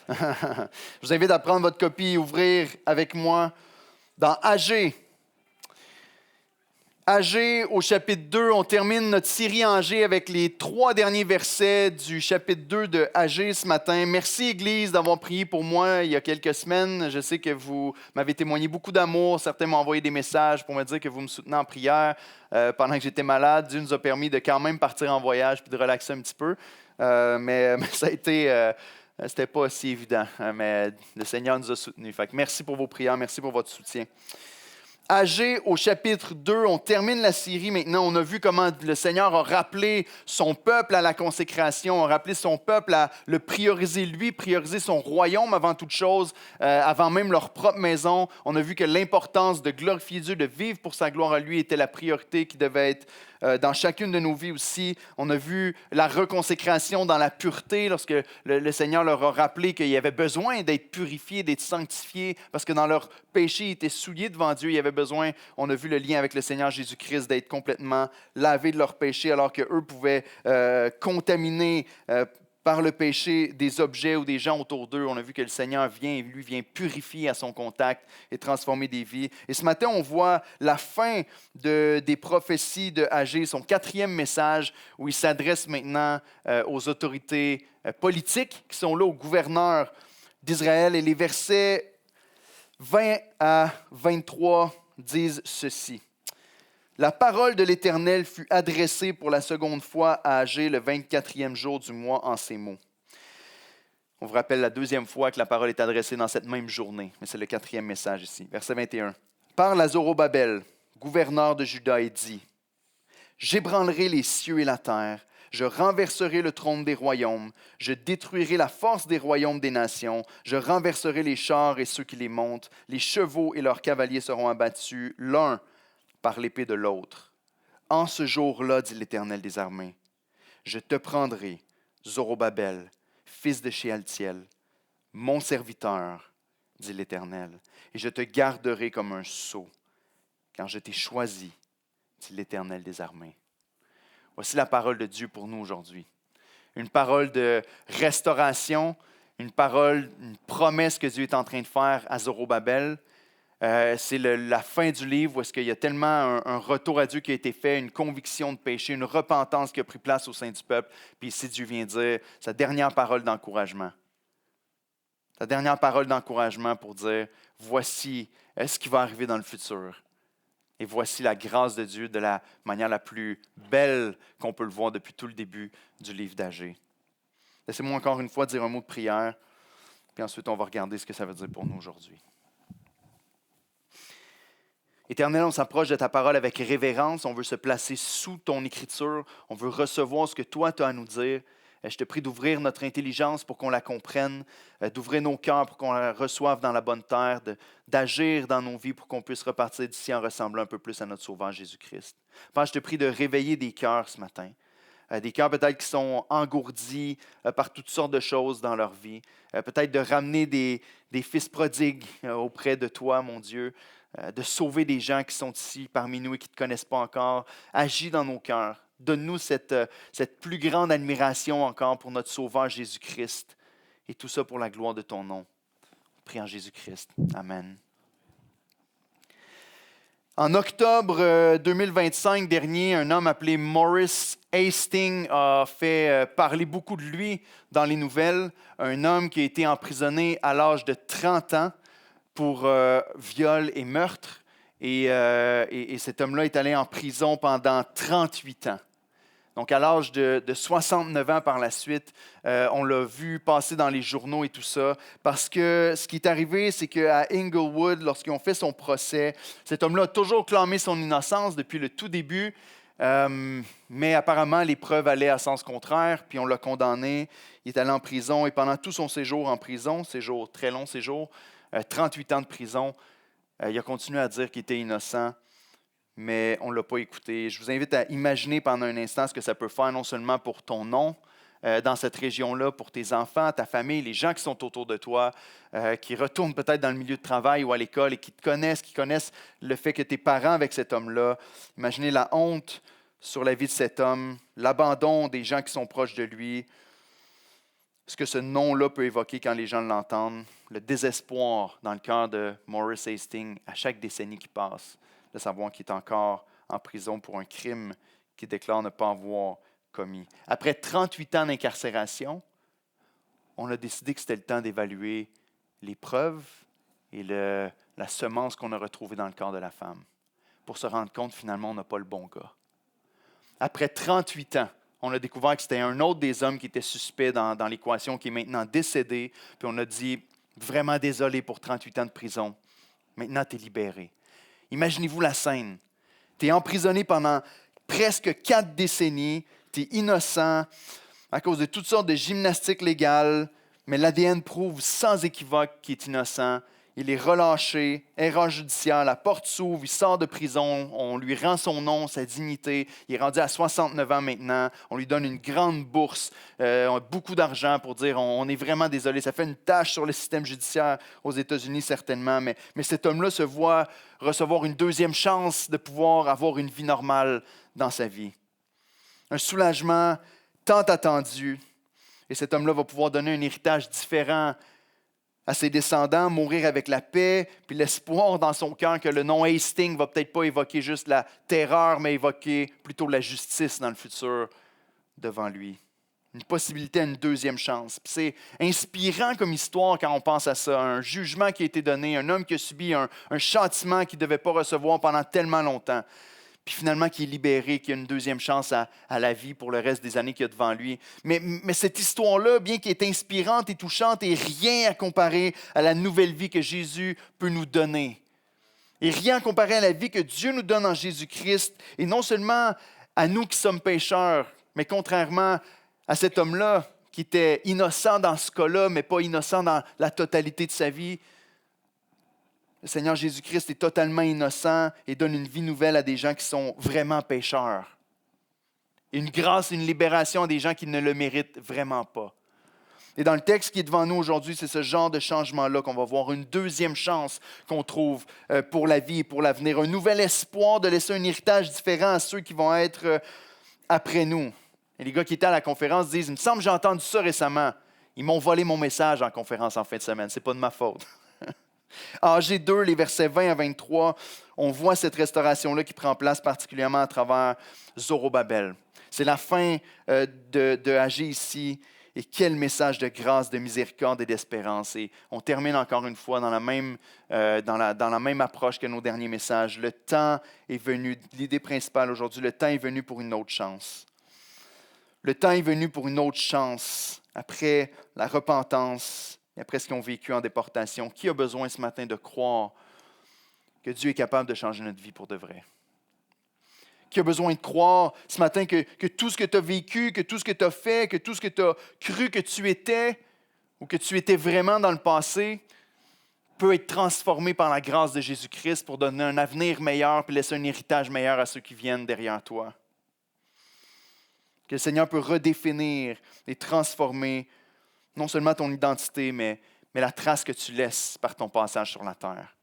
Je vous invite à prendre votre copie et ouvrir avec moi dans Agé. Agé au chapitre 2, on termine notre série en Agé avec les 3 derniers versets du chapitre 2 de Agé ce matin. Merci Église d'avoir prié pour moi il y a quelques semaines. Je sais que vous m'avez témoigné beaucoup d'amour. Certains m'ont envoyé des messages pour me dire que vous me soutenez en prière pendant que j'étais malade. Dieu nous a permis de quand même partir en voyage puis de relaxer un petit peu. Mais ça a été... C'était pas si évident, mais le Seigneur nous a soutenus. Fait que merci pour vos prières, merci pour votre soutien. Agé au chapitre 2, on termine la série maintenant. On a vu comment le Seigneur a rappelé son peuple à la consécration, a rappelé son peuple à le prioriser lui, prioriser son royaume avant toute chose, avant même leur propre maison. On a vu que l'importance de glorifier Dieu, de vivre pour sa gloire à lui était la priorité qui devait être dans chacune de nos vies aussi. On a vu la reconsécration dans la pureté lorsque le Seigneur leur a rappelé qu'il y avait besoin d'être purifiés, d'être sanctifiés, parce que dans leur péché, ils étaient souillés devant Dieu. Il y avait besoin, on a vu le lien avec le Seigneur Jésus-Christ, d'être complètement lavés de leur péché, alors qu'eux pouvaient contaminer par le péché des objets ou des gens autour d'eux. On a vu que le Seigneur vient purifier à son contact et transformer des vies. Et ce matin, on voit la fin des prophéties de Agé, son 4e message, où il s'adresse maintenant aux autorités politiques qui sont là, aux gouverneurs d'Israël. Et les versets 20 à 23 disent ceci. La parole de l'Éternel fut adressée pour la seconde fois à Agé le 24e jour du mois en ces mots. On vous rappelle la 2e fois que la parole est adressée dans cette même journée, mais c'est le 4e message ici. Verset 21. Parle à Zorobabel, gouverneur de Juda, et dit, j'ébranlerai les cieux et la terre, je renverserai le trône des royaumes, je détruirai la force des royaumes des nations, je renverserai les chars et ceux qui les montent, les chevaux et leurs cavaliers seront abattus, l'un par l'épée de l'autre. En ce jour-là, dit l'Éternel des armées, je te prendrai, Zorobabel, fils de Shealtiel, mon serviteur, dit l'Éternel, et je te garderai comme un sceau, car je t'ai choisi, dit l'Éternel des armées. Voici la parole de Dieu pour nous aujourd'hui. Une parole de restauration, une promesse que Dieu est en train de faire à Zorobabel. C'est la fin du livre où est-ce qu'il y a tellement un retour à Dieu qui a été fait, une conviction de péché, une repentance qui a pris place au sein du peuple. Puis ici, Dieu vient dire sa dernière parole d'encouragement. Sa dernière parole d'encouragement pour dire, voici ce qui va arriver dans le futur. Et voici la grâce de Dieu de la manière la plus belle qu'on peut le voir depuis tout le début du livre d'Agé. Laissez-moi encore une fois dire un mot de prière, puis ensuite on va regarder ce que ça veut dire pour nous aujourd'hui. Éternel, on s'approche de ta parole avec révérence. On veut se placer sous ton écriture. On veut recevoir ce que toi tu as à nous dire. Je te prie d'ouvrir notre intelligence pour qu'on la comprenne, d'ouvrir nos cœurs pour qu'on la reçoive dans la bonne terre, d'agir dans nos vies pour qu'on puisse repartir d'ici en ressemblant un peu plus à notre Sauveur Jésus-Christ. Père, je te prie de réveiller des cœurs ce matin. Des cœurs peut-être qui sont engourdis par toutes sortes de choses dans leur vie. Peut-être de ramener des fils prodigues auprès de toi, mon Dieu. De sauver des gens qui sont ici parmi nous et qui ne te connaissent pas encore. Agis dans nos cœurs. Donne-nous cette plus grande admiration encore pour notre Sauveur Jésus-Christ. Et tout ça pour la gloire de ton nom. On prie en Jésus-Christ. Amen. En octobre 2025 dernier, un homme appelé Morris Hastings a fait parler beaucoup de lui dans les nouvelles. Un homme qui a été emprisonné à l'âge de 30 ans pour viol et meurtre. Et cet homme-là est allé en prison pendant 38 ans. Donc, à l'âge de 69 ans par la suite, on l'a vu passer dans les journaux et tout ça, parce que ce qui est arrivé, c'est qu'à Inglewood, lorsqu'ils ont fait son procès, cet homme-là a toujours clamé son innocence depuis le tout début, mais apparemment, les preuves allaient à sens contraire, puis on l'a condamné. Il est allé en prison, et pendant tout son séjour en prison, très long séjour, 38 ans de prison, il a continué à dire qu'il était innocent, mais on ne l'a pas écouté. Je vous invite à imaginer pendant un instant ce que ça peut faire non seulement pour ton nom dans cette région-là, pour tes enfants, ta famille, les gens qui sont autour de toi, qui retournent peut-être dans le milieu de travail ou à l'école et qui te connaissent, qui connaissent le fait que tu es parent avec cet homme-là. Imaginez la honte sur la vie de cet homme, l'abandon des gens qui sont proches de lui. ce que ce nom-là peut évoquer quand les gens l'entendent, le désespoir dans le cœur de Maurice Hastings à chaque décennie qui passe, de savoir qu'il est encore en prison pour un crime qu'il déclare ne pas avoir commis. Après 38 ans d'incarcération, on a décidé que c'était le temps d'évaluer les preuves et la semence qu'on a retrouvée dans le corps de la femme, pour se rendre compte finalement on n'a pas le bon gars. Après 38 ans, on a découvert que c'était un autre des hommes qui était suspect dans l'équation, qui est maintenant décédé. Puis on a dit, vraiment désolé pour 38 ans de prison. Maintenant, tu es libéré. Imaginez-vous la scène. Tu es emprisonné pendant presque 4 décennies. Tu es innocent à cause de toutes sortes de gymnastiques légales. Mais l'ADN prouve sans équivoque qu'il est innocent. Il est relâché, erreur judiciaire, la porte s'ouvre, il sort de prison, on lui rend son nom, sa dignité. Il est rendu à 69 ans maintenant, on lui donne une grande bourse, beaucoup d'argent pour dire on est vraiment désolé. Ça fait une tâche sur le système judiciaire aux États-Unis certainement, mais cet homme-là se voit recevoir une deuxième chance de pouvoir avoir une vie normale dans sa vie. Un soulagement tant attendu, et cet homme-là va pouvoir donner un héritage différent à ses descendants, mourir avec la paix, puis l'espoir dans son cœur que le nom Hastings ne va peut-être pas évoquer juste la terreur, mais évoquer plutôt la justice dans le futur devant lui. Une possibilité à une deuxième chance. Puis c'est inspirant comme histoire quand on pense à ça. Un jugement qui a été donné, un homme qui a subi un châtiment qu'il ne devait pas recevoir pendant tellement longtemps. Puis finalement, qui est libéré, qui a une deuxième chance à la vie pour le reste des années qu'il y a devant lui. Mais cette histoire-là, bien qu'elle est inspirante et touchante, est rien à comparer à la nouvelle vie que Jésus peut nous donner. Et rien à comparer à la vie que Dieu nous donne en Jésus-Christ. Et non seulement à nous qui sommes pécheurs, mais contrairement à cet homme-là, qui était innocent dans ce cas-là, mais pas innocent dans la totalité de sa vie, le Seigneur Jésus-Christ est totalement innocent et donne une vie nouvelle à des gens qui sont vraiment pécheurs. Une grâce, une libération à des gens qui ne le méritent vraiment pas. Et dans le texte qui est devant nous aujourd'hui, c'est ce genre de changement-là qu'on va voir, une deuxième chance qu'on trouve pour la vie et pour l'avenir, un nouvel espoir de laisser un héritage différent à ceux qui vont être après nous. Et les gars qui étaient à la conférence disent, il me semble que j'ai entendu ça récemment. Ils m'ont volé mon message en conférence en fin de semaine, c'est pas de ma faute. Ag 2, les versets 20 à 23, on voit cette restauration-là qui prend place particulièrement à travers Zorobabel. C'est la fin de Ag ici. Et quel message de grâce, de miséricorde et d'espérance. Et on termine encore une fois dans la même approche que nos derniers messages. Le temps est venu, l'idée principale aujourd'hui, le temps est venu pour une autre chance. Le temps est venu pour une autre chance après la repentance. Et après ce qu'ils ont vécu en déportation, qui a besoin ce matin de croire que Dieu est capable de changer notre vie pour de vrai? Qui a besoin de croire ce matin que tout ce que tu as vécu, que tout ce que tu as fait, que tout ce que tu as cru que tu étais ou que tu étais vraiment dans le passé peut être transformé par la grâce de Jésus-Christ pour donner un avenir meilleur et laisser un héritage meilleur à ceux qui viennent derrière toi? Que le Seigneur peut redéfinir et transformer non seulement ton identité, mais la trace que tu laisses par ton passage sur la terre.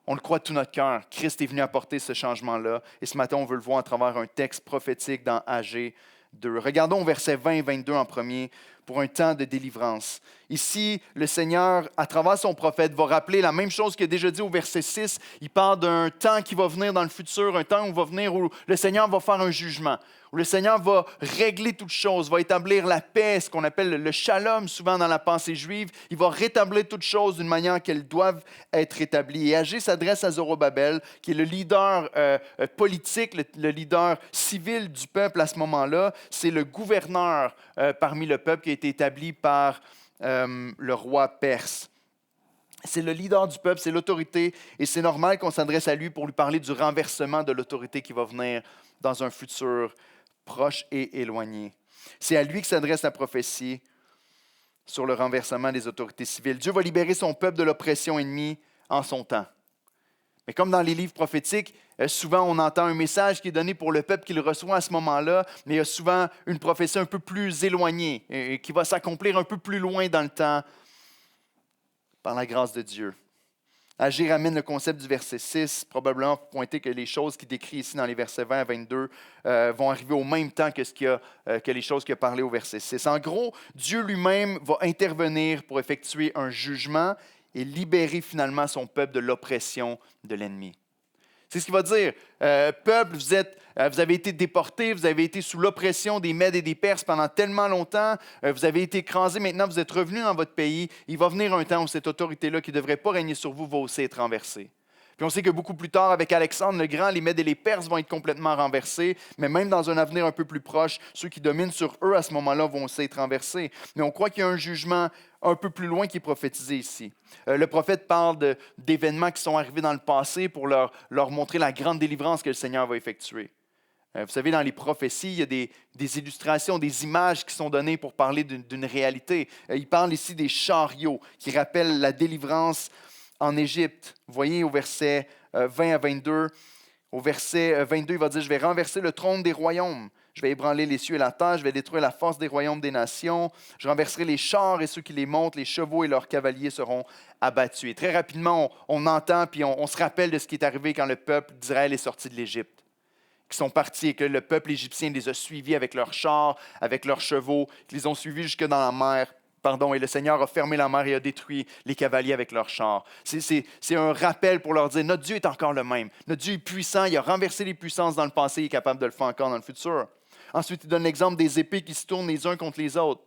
On le croit de tout notre cœur. Christ est venu apporter ce changement-là. Et ce matin, on veut le voir à travers un texte prophétique dans Ag 2. Regardons versets 20 et 22 en premier pour un temps de délivrance. Ici, le Seigneur, à travers son prophète, va rappeler la même chose qu'il a déjà dit au verset 6. Il parle d'un temps qui va venir dans le futur, un temps où va venir où le Seigneur va faire un jugement, où le Seigneur va régler toutes choses, va établir la paix, ce qu'on appelle le shalom souvent dans la pensée juive. Il va rétablir toutes choses d'une manière qu'elles doivent être établies. Et Ag s'adresse à Zorobabel, qui est le leader politique, le leader civil du peuple à ce moment-là. C'est le gouverneur parmi le peuple qui a été établi par le roi perse. C'est le leader du peuple, c'est l'autorité, et c'est normal qu'on s'adresse à lui pour lui parler du renversement de l'autorité qui va venir dans un futur proche et éloigné. C'est à lui que s'adresse la prophétie sur le renversement des autorités civiles. Dieu va libérer son peuple de l'oppression ennemie en son temps. Mais comme dans les livres prophétiques, souvent on entend un message qui est donné pour le peuple qui le reçoit à ce moment-là, mais il y a souvent une prophétie un peu plus éloignée et qui va s'accomplir un peu plus loin dans le temps par la grâce de Dieu. Agir amène le concept du verset 6, probablement pour pointer que les choses qu'il décrit ici dans les versets 20 à 22 vont arriver au même temps que les choses qu'il a parlé au verset 6. En gros, Dieu lui-même va intervenir pour effectuer un jugement et libérer finalement son peuple de l'oppression de l'ennemi. C'est ce qu'il va dire. Peuple, vous avez été déportés, vous avez été sous l'oppression des Mèdes et des Perses pendant tellement longtemps, vous avez été écrasés, maintenant vous êtes revenus dans votre pays. Il va venir un temps où cette autorité-là qui ne devrait pas régner sur vous va aussi être renversée. Puis on sait que beaucoup plus tard, avec Alexandre le Grand, les Mèdes et les Perses vont être complètement renversés, mais même dans un avenir un peu plus proche, ceux qui dominent sur eux à ce moment-là vont aussi être renversés. Mais on croit qu'il y a un jugement un peu plus loin qui est prophétisé ici. Le prophète parle d'événements qui sont arrivés dans le passé pour leur montrer la grande délivrance que le Seigneur va effectuer. Vous savez, dans les prophéties, il y a des illustrations, des images qui sont données pour parler d'une réalité. Il parle ici des chariots qui rappellent la délivrance en Égypte. Vous voyez au verset 20 à 22, au verset 22, il va dire « Je vais renverser le trône des royaumes. Je vais ébranler les cieux et la terre. Je vais détruire la force des royaumes des nations. Je renverserai les chars et ceux qui les montent. Les chevaux et leurs cavaliers seront abattus. » Et très rapidement, on entend puis on se rappelle de ce qui est arrivé quand le peuple d'Israël est sorti de l'Égypte, qui sont partis et que le peuple égyptien les a suivis avec leurs chars, avec leurs chevaux, qu'ils les ont suivis jusque dans la mer. Et le Seigneur a fermé la mer et a détruit les cavaliers avec leurs chars. C'est un rappel pour leur dire, notre Dieu est encore le même. Notre Dieu est puissant, il a renversé les puissances dans le passé, il est capable de le faire encore dans le futur. Ensuite, il donne l'exemple des épées qui se tournent les uns contre les autres.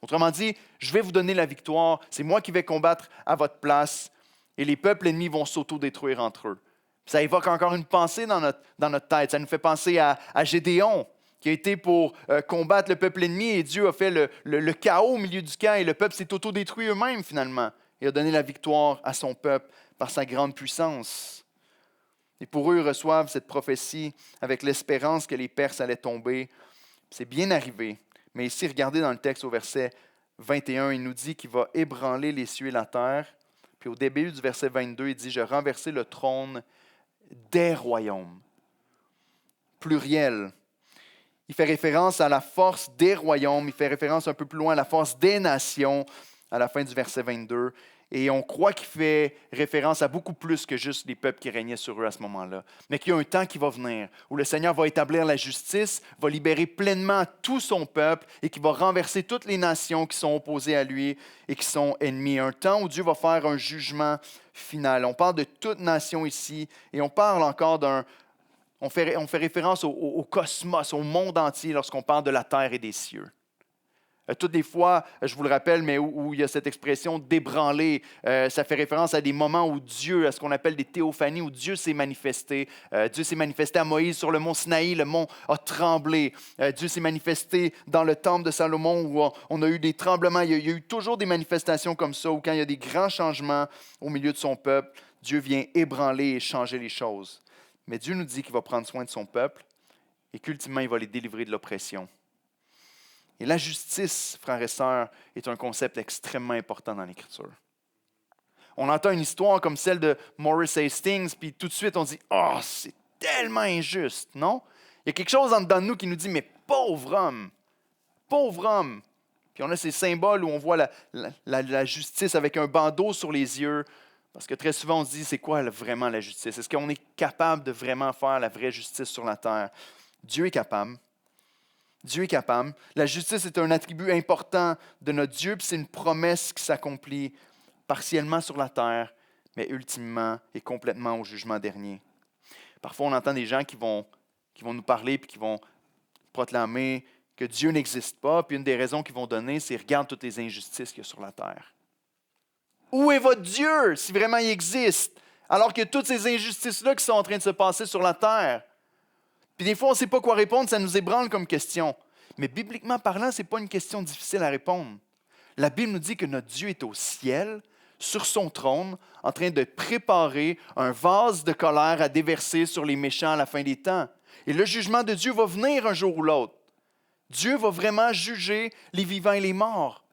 Autrement dit, je vais vous donner la victoire, c'est moi qui vais combattre à votre place, et les peuples ennemis vont s'auto-détruire entre eux. Ça évoque encore une pensée dans notre tête. Ça nous fait penser à Gédéon, qui a été pour combattre le peuple ennemi, et Dieu a fait le chaos au milieu du camp, et le peuple s'est autodétruit eux-mêmes finalement, et a donné la victoire à son peuple par sa grande puissance. Et pour eux, ils reçoivent cette prophétie avec l'espérance que les Perses allaient tomber. C'est bien arrivé, mais ici, regardez dans le texte au verset 21, il nous dit qu'il va ébranler les cieux et la terre. Puis au début du verset 22, il dit « Je renverserai le trône des royaumes ». Pluriel. Il fait référence à la force des royaumes, il fait référence un peu plus loin à la force des nations à la fin du verset 22. Et on croit qu'il fait référence à beaucoup plus que juste les peuples qui régnaient sur eux à ce moment-là. Mais qu'il y a un temps qui va venir où le Seigneur va établir la justice, va libérer pleinement tout son peuple et qui va renverser toutes les nations qui sont opposées à lui et qui sont ennemies. Un temps où Dieu va faire un jugement final. On parle de toute nation ici et on parle encore on fait référence au cosmos, au monde entier lorsqu'on parle de la terre et des cieux. Toutes les fois, je vous le rappelle, mais où il y a cette expression d'ébranler, ça fait référence à des moments où Dieu, à ce qu'on appelle des théophanies, où Dieu s'est manifesté. Dieu s'est manifesté à Moïse sur le mont Sinaï, le mont a tremblé. Dieu s'est manifesté dans le temple de Salomon où on a eu des tremblements. Il y a eu toujours des manifestations comme ça, où quand il y a des grands changements au milieu de son peuple, Dieu vient ébranler et changer les choses. Mais Dieu nous dit qu'il va prendre soin de son peuple et qu'ultimement, il va les délivrer de l'oppression. Et la justice, frères et sœurs, est un concept extrêmement important dans l'Écriture. On entend une histoire comme celle de Maurice Hastings, puis tout de suite on dit « Oh, c'est tellement injuste, non? » Il y a quelque chose en dedans de nous qui nous dit « Mais pauvre homme, pauvre homme! » Puis on a ces symboles où on voit la justice avec un bandeau sur les yeux, parce que très souvent on se dit « C'est quoi vraiment la justice? Est-ce qu'on est capable de vraiment faire la vraie justice sur la terre? » Dieu est capable. Dieu est capable. La justice est un attribut important de notre Dieu, puis c'est une promesse qui s'accomplit partiellement sur la terre, mais ultimement et complètement au jugement dernier. Parfois, on entend des gens qui vont nous parler puis qui vont proclamer que Dieu n'existe pas, puis une des raisons qu'ils vont donner, c'est « Regarde toutes les injustices qu'il y a sur la terre. » Où est votre Dieu, si vraiment il existe, alors que toutes ces injustices-là qui sont en train de se passer sur la terre? Puis des fois, on ne sait pas quoi répondre, ça nous ébranle comme question. Mais bibliquement parlant, ce n'est pas une question difficile à répondre. La Bible nous dit que notre Dieu est au ciel, sur son trône, en train de préparer un vase de colère à déverser sur les méchants à la fin des temps. Et le jugement de Dieu va venir un jour ou l'autre. Dieu va vraiment juger les vivants et les morts.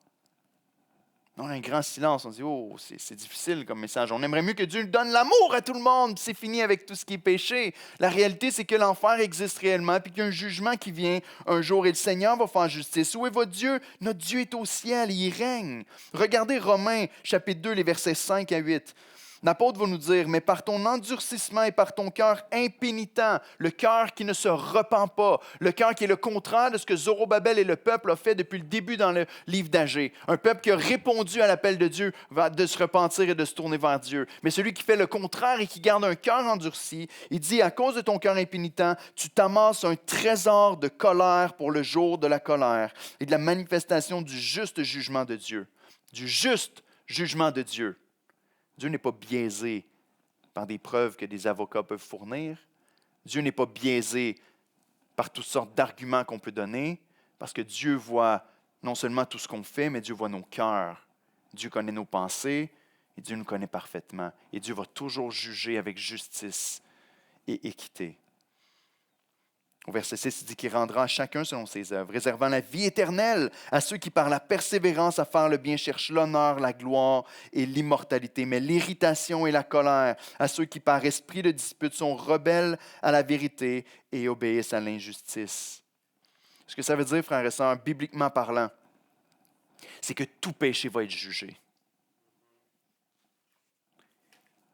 On a un grand silence, on dit « Oh, c'est difficile comme message. On aimerait mieux que Dieu donne l'amour à tout le monde, puis c'est fini avec tout ce qui est péché. » La réalité, c'est que l'enfer existe réellement, puis qu'il y a un jugement qui vient un jour, et le Seigneur va faire justice. Où est votre Dieu? Notre Dieu est au ciel, il règne. Regardez Romains, chapitre 2, les versets 5 à 8. L'apôtre va nous dire, mais par ton endurcissement et par ton cœur impénitent, le cœur qui ne se repent pas, le cœur qui est le contraire de ce que Zorobabel et le peuple ont fait depuis le début dans le livre d'Agée. Un peuple qui a répondu à l'appel de Dieu de se repentir et de se tourner vers Dieu. Mais celui qui fait le contraire et qui garde un cœur endurci, il dit, à cause de ton cœur impénitent, tu t'amasses un trésor de colère pour le jour de la colère et de la manifestation du juste jugement de Dieu. Du juste jugement de Dieu. Dieu n'est pas biaisé par des preuves que des avocats peuvent fournir. Dieu n'est pas biaisé par toutes sortes d'arguments qu'on peut donner, parce que Dieu voit non seulement tout ce qu'on fait, mais Dieu voit nos cœurs. Dieu connaît nos pensées et Dieu nous connaît parfaitement. Et Dieu va toujours juger avec justice et équité. Au verset 6, il dit qu'il rendra à chacun selon ses œuvres, réservant la vie éternelle à ceux qui, par la persévérance à faire le bien, cherchent l'honneur, la gloire et l'immortalité, mais l'irritation et la colère à ceux qui, par esprit de dispute, sont rebelles à la vérité et obéissent à l'injustice. Ce que ça veut dire, frères et sœurs, bibliquement parlant, c'est que tout péché va être jugé.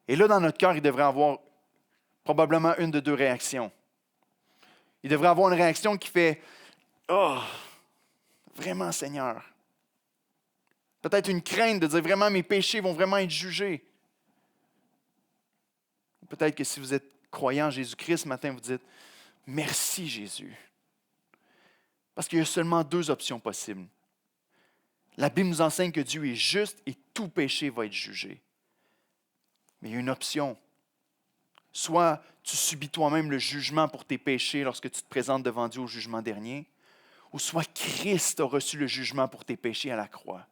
Et là, dans notre cœur, il devrait y avoir probablement une de deux réactions. Il devrait avoir une réaction qui fait « Oh, vraiment Seigneur ». Peut-être une crainte de dire vraiment mes péchés vont vraiment être jugés. Peut-être que si vous êtes croyant en Jésus-Christ ce matin, vous dites « Merci Jésus ». Parce qu'il y a seulement deux options possibles. La Bible nous enseigne que Dieu est juste et tout péché va être jugé. Mais il y a une option. Soit tu subis toi-même le jugement pour tes péchés lorsque tu te présentes devant Dieu au jugement dernier, ou soit Christ a reçu le jugement pour tes péchés à la croix.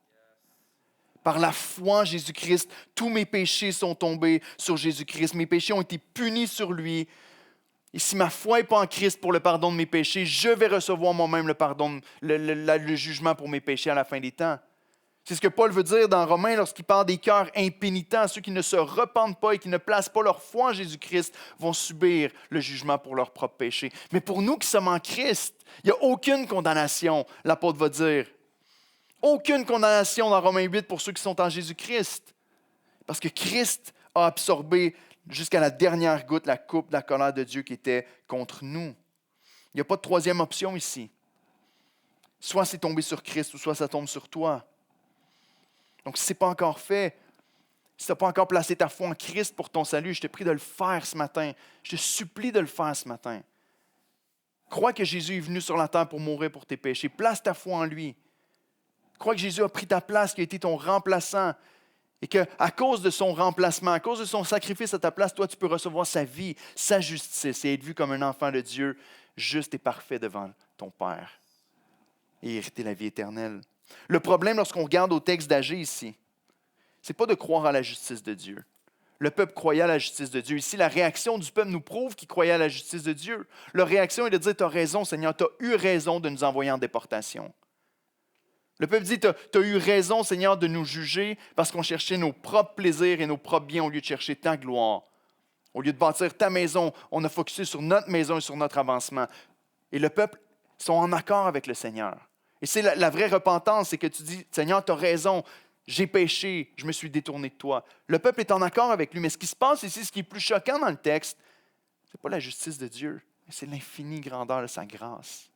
Par la foi en Jésus-Christ, tous mes péchés sont tombés sur Jésus-Christ. Mes péchés ont été punis sur lui. Et si ma foi n'est pas en Christ pour le pardon de mes péchés, je vais recevoir moi-même le pardon, le jugement pour mes péchés à la fin des temps. C'est ce que Paul veut dire dans Romains lorsqu'il parle des cœurs impénitents. Ceux qui ne se repentent pas et qui ne placent pas leur foi en Jésus-Christ vont subir le jugement pour leurs propres péchés. Mais pour nous qui sommes en Christ, il n'y a aucune condamnation, l'apôtre va dire. Aucune condamnation dans Romains 8 pour ceux qui sont en Jésus-Christ. Parce que Christ a absorbé jusqu'à la dernière goutte la coupe de la colère de Dieu qui était contre nous. Il n'y a pas de troisième option ici. Soit c'est tombé sur Christ ou soit ça tombe sur toi. Donc, si ce n'est pas encore fait, si tu n'as pas encore placé ta foi en Christ pour ton salut, je te prie de le faire ce matin. Je te supplie de le faire ce matin. Crois que Jésus est venu sur la terre pour mourir pour tes péchés. Place ta foi en lui. Crois que Jésus a pris ta place, qu'il a été ton remplaçant. Et qu'à cause de son remplacement, à cause de son sacrifice à ta place, toi, tu peux recevoir sa vie, sa justice et être vu comme un enfant de Dieu, juste et parfait devant ton Père. Et hériter la vie éternelle. Le problème lorsqu'on regarde au texte d'Agée ici, ce n'est pas de croire à la justice de Dieu. Le peuple croyait à la justice de Dieu. Ici, la réaction du peuple nous prouve qu'il croyait à la justice de Dieu. Leur réaction est de dire, tu as raison Seigneur, tu as eu raison de nous envoyer en déportation. Le peuple dit, tu as eu raison Seigneur de nous juger parce qu'on cherchait nos propres plaisirs et nos propres biens au lieu de chercher ta gloire. Au lieu de bâtir ta maison, on a focusé sur notre maison et sur notre avancement. Et le peuple sont en accord avec le Seigneur. Et c'est la vraie repentance, c'est que tu dis, Seigneur, tu as raison, j'ai péché, je me suis détourné de toi. Le peuple est en accord avec lui, mais ce qui se passe ici, ce qui est plus choquant dans le texte, ce n'est pas la justice de Dieu, mais c'est l'infinie grandeur de sa grâce.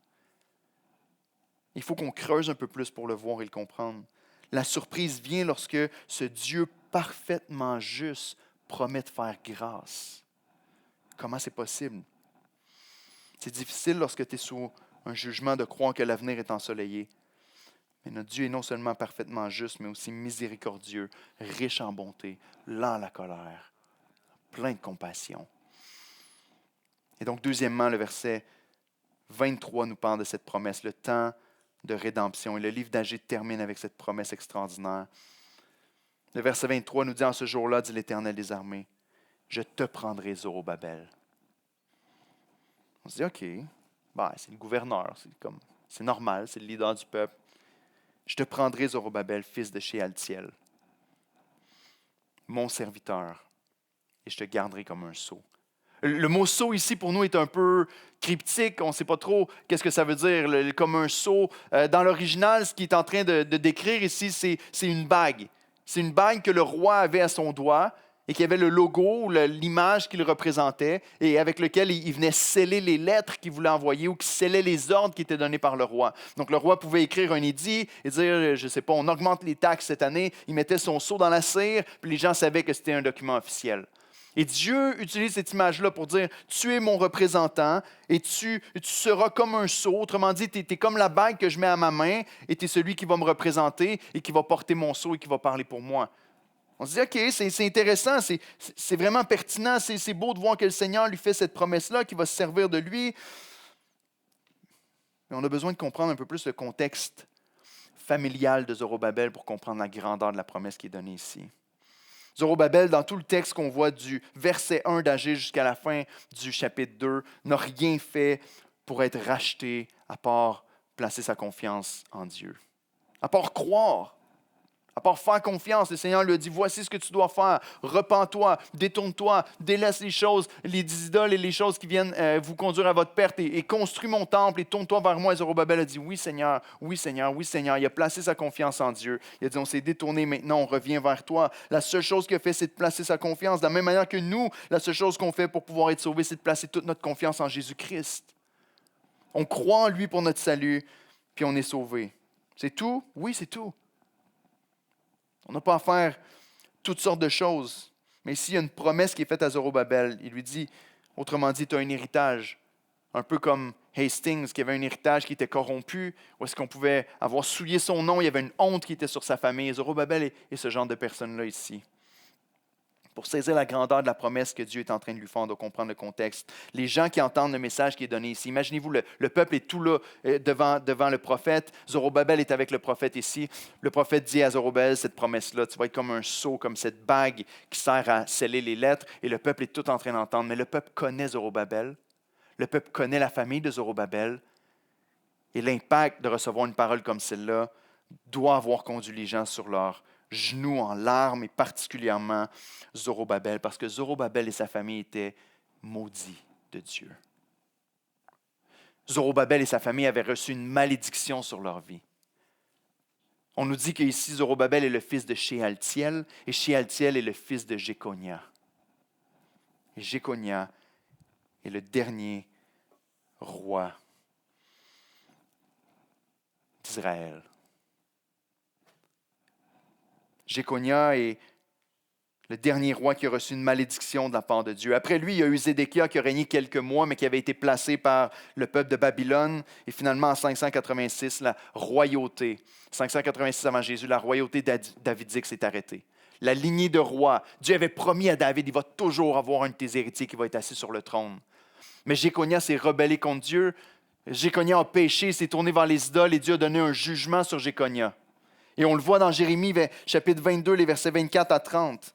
Il faut qu'on creuse un peu plus pour le voir et le comprendre. La surprise vient lorsque ce Dieu parfaitement juste promet de faire grâce. Comment c'est possible? C'est difficile lorsque tu es sous un jugement de croire que l'avenir est ensoleillé. Mais notre Dieu est non seulement parfaitement juste, mais aussi miséricordieux, riche en bonté, lent à la colère, plein de compassion. Et donc, deuxièmement, le verset 23 nous parle de cette promesse, le temps de rédemption. Et le livre d'Agée termine avec cette promesse extraordinaire. Le verset 23 nous dit, en ce jour-là, dit l'Éternel des armées, je te prendrai, Zorobabel. On se dit, OK, c'est le gouverneur, c'est normal, c'est le leader du peuple. Je te prendrai, Zorobabel, fils de Shealtiel, mon serviteur, et je te garderai comme un sceau. Le mot sceau ici, pour nous, est un peu cryptique. On ne sait pas trop qu'est-ce que ça veut dire, comme un sceau. Dans l'original, ce qu'il est en train de décrire ici, c'est une bague. C'est une bague que le roi avait à son doigt et qui avait le logo, l'image qu'il représentait, et avec lequel il venait sceller les lettres qu'il voulait envoyer ou qui scellait les ordres qui étaient donnés par le roi. Donc le roi pouvait écrire un édit et dire, je ne sais pas, on augmente les taxes cette année, il mettait son sceau dans la cire, puis les gens savaient que c'était un document officiel. Et Dieu utilise cette image-là pour dire, tu es mon représentant et tu seras comme un sceau. Autrement dit, tu es comme la bague que je mets à ma main et tu es celui qui va me représenter et qui va porter mon sceau et qui va parler pour moi. On se dit, OK, c'est intéressant, c'est vraiment pertinent, c'est beau de voir que le Seigneur lui fait cette promesse-là, qu'il va se servir de lui. Mais on a besoin de comprendre un peu plus le contexte familial de Zorobabel pour comprendre la grandeur de la promesse qui est donnée ici. Zorobabel, dans tout le texte qu'on voit du verset 1 d'Agé jusqu'à la fin du chapitre 2, n'a rien fait pour être racheté à part placer sa confiance en Dieu, à part croire. À part faire confiance, le Seigneur lui a dit, voici ce que tu dois faire, repens-toi, détourne-toi, délaisse les choses, les idoles et les choses qui viennent vous conduire à votre perte et construis mon temple et tourne-toi vers moi. Et Zorobabel a dit, oui Seigneur, oui Seigneur, oui Seigneur. Il a placé sa confiance en Dieu. Il a dit, on s'est détourné, maintenant on revient vers toi. La seule chose qu'il a fait, c'est de placer sa confiance. De la même manière que nous, la seule chose qu'on fait pour pouvoir être sauvés, c'est de placer toute notre confiance en Jésus-Christ. On croit en lui pour notre salut, puis on est sauvé. C'est tout? Oui, c'est tout. On n'a pas à faire toutes sortes de choses. Mais ici, il y a une promesse qui est faite à Zorobabel. Il lui dit, autrement dit, tu as un héritage. Un peu comme Hastings, qui avait un héritage qui était corrompu, où est-ce qu'on pouvait avoir souillé son nom, il y avait une honte qui était sur sa famille. Zorobabel est ce genre de personne-là ici. Pour saisir la grandeur de la promesse que Dieu est en train de lui faire, on doit comprendre le contexte. Les gens qui entendent le message qui est donné ici, imaginez-vous, le peuple est tout là devant le prophète. Zorobabel est avec le prophète ici. Le prophète dit à Zorobabel cette promesse-là, tu vas être comme un sceau, comme cette bague qui sert à sceller les lettres, et le peuple est tout en train d'entendre. Mais le peuple connaît Zorobabel, le peuple connaît la famille de Zorobabel, et l'impact de recevoir une parole comme celle-là doit avoir conduit les gens sur leur genoux en larmes, et particulièrement Zorobabel, parce que Zorobabel et sa famille étaient maudits de Dieu. Zorobabel et sa famille avaient reçu une malédiction sur leur vie. On nous dit qu'ici, Zorobabel est le fils de Shealtiel, et Shealtiel est le fils de Jéconia. Et Jéconia est le dernier roi d'Israël. Jéconia est le dernier roi qui a reçu une malédiction de la part de Dieu. Après lui, il y a eu Zédéchia qui a régné quelques mois, mais qui avait été placé par le peuple de Babylone. Et finalement, en 586, la royauté, 586 avant Jésus, la royauté davidique s'est arrêtée. La lignée de rois. Dieu avait promis à David, il va toujours avoir un de tes héritiers qui va être assis sur le trône. Mais Jéconia s'est rebellé contre Dieu. Jéconia a péché, s'est tourné vers les idoles et Dieu a donné un jugement sur Jéconia. Et on le voit dans Jérémie, chapitre 22, les versets 24 à 30.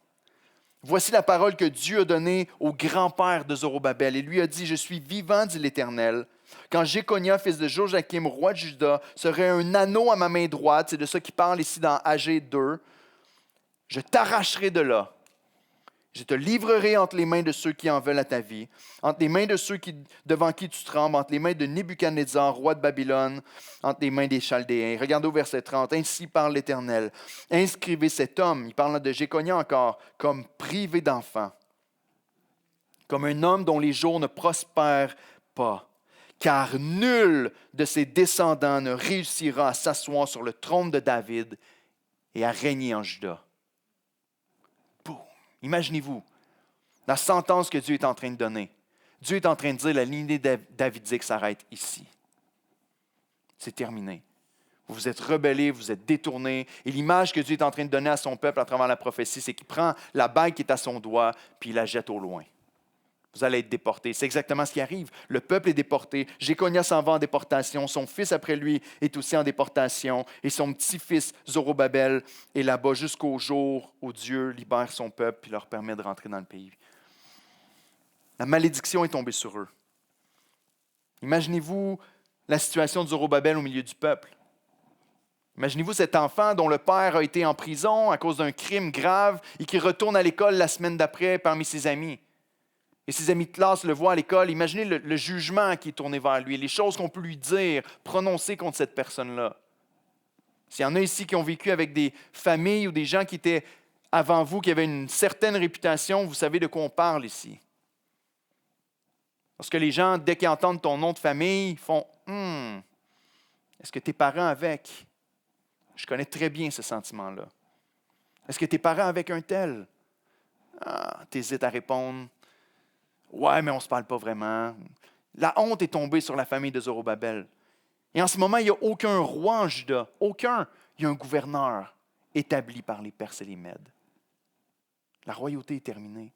Voici la parole que Dieu a donnée au grand-père de Zorobabel. Et lui a dit, je suis vivant, dit l'Éternel. Quand Jéconia, fils de Joachim, roi de Juda, serait un anneau à ma main droite, c'est de ça qu'il parle ici dans Agé 2, je t'arracherai de là. Je te livrerai entre les mains de ceux qui en veulent à ta vie, entre les mains de ceux devant qui tu trembles, entre les mains de Nebuchadnezzar, roi de Babylone, entre les mains des Chaldéens. Regardez au verset 30. Ainsi parle l'Éternel. Inscrivez cet homme, il parle de Jéconia encore, comme privé d'enfant, comme un homme dont les jours ne prospèrent pas. Car nul de ses descendants ne réussira à s'asseoir sur le trône de David et à régner en Juda. Imaginez-vous la sentence que Dieu est en train de donner. Dieu est en train de dire la lignée davidique s'arrête ici. C'est terminé. Vous vous êtes rebellés, vous êtes détournés. Et l'image que Dieu est en train de donner à son peuple à travers la prophétie, c'est qu'il prend la bague qui est à son doigt puis il la jette au loin. Vous allez être déportés. C'est exactement ce qui arrive. Le peuple est déporté. Jéconia s'en va en déportation. Son fils après lui est aussi en déportation. Et son petit-fils Zorobabel est là-bas jusqu'au jour où Dieu libère son peuple et leur permet de rentrer dans le pays. La malédiction est tombée sur eux. Imaginez-vous la situation de Zorobabel au milieu du peuple. Imaginez-vous cet enfant dont le père a été en prison à cause d'un crime grave et qui retourne à l'école la semaine d'après parmi ses amis. Et ses amis de classe le voient à l'école. Imaginez le jugement qui est tourné vers lui, les choses qu'on peut lui dire, prononcer contre cette personne-là. S'il y en a ici qui ont vécu avec des familles ou des gens qui étaient avant vous qui avait une certaine réputation, vous savez de quoi on parle ici. Parce que les gens, dès qu'ils entendent ton nom de famille, font « est-ce que tes parents avec? » Je connais très bien ce sentiment-là. Est-ce que tes parents avec un tel? Ah, t'hésites à répondre. Ouais, mais on ne se parle pas vraiment. La honte est tombée sur la famille de Zorobabel. Et en ce moment, il n'y a aucun roi en Juda. Aucun. Il y a un gouverneur établi par les Perses et les Mèdes. La royauté est terminée.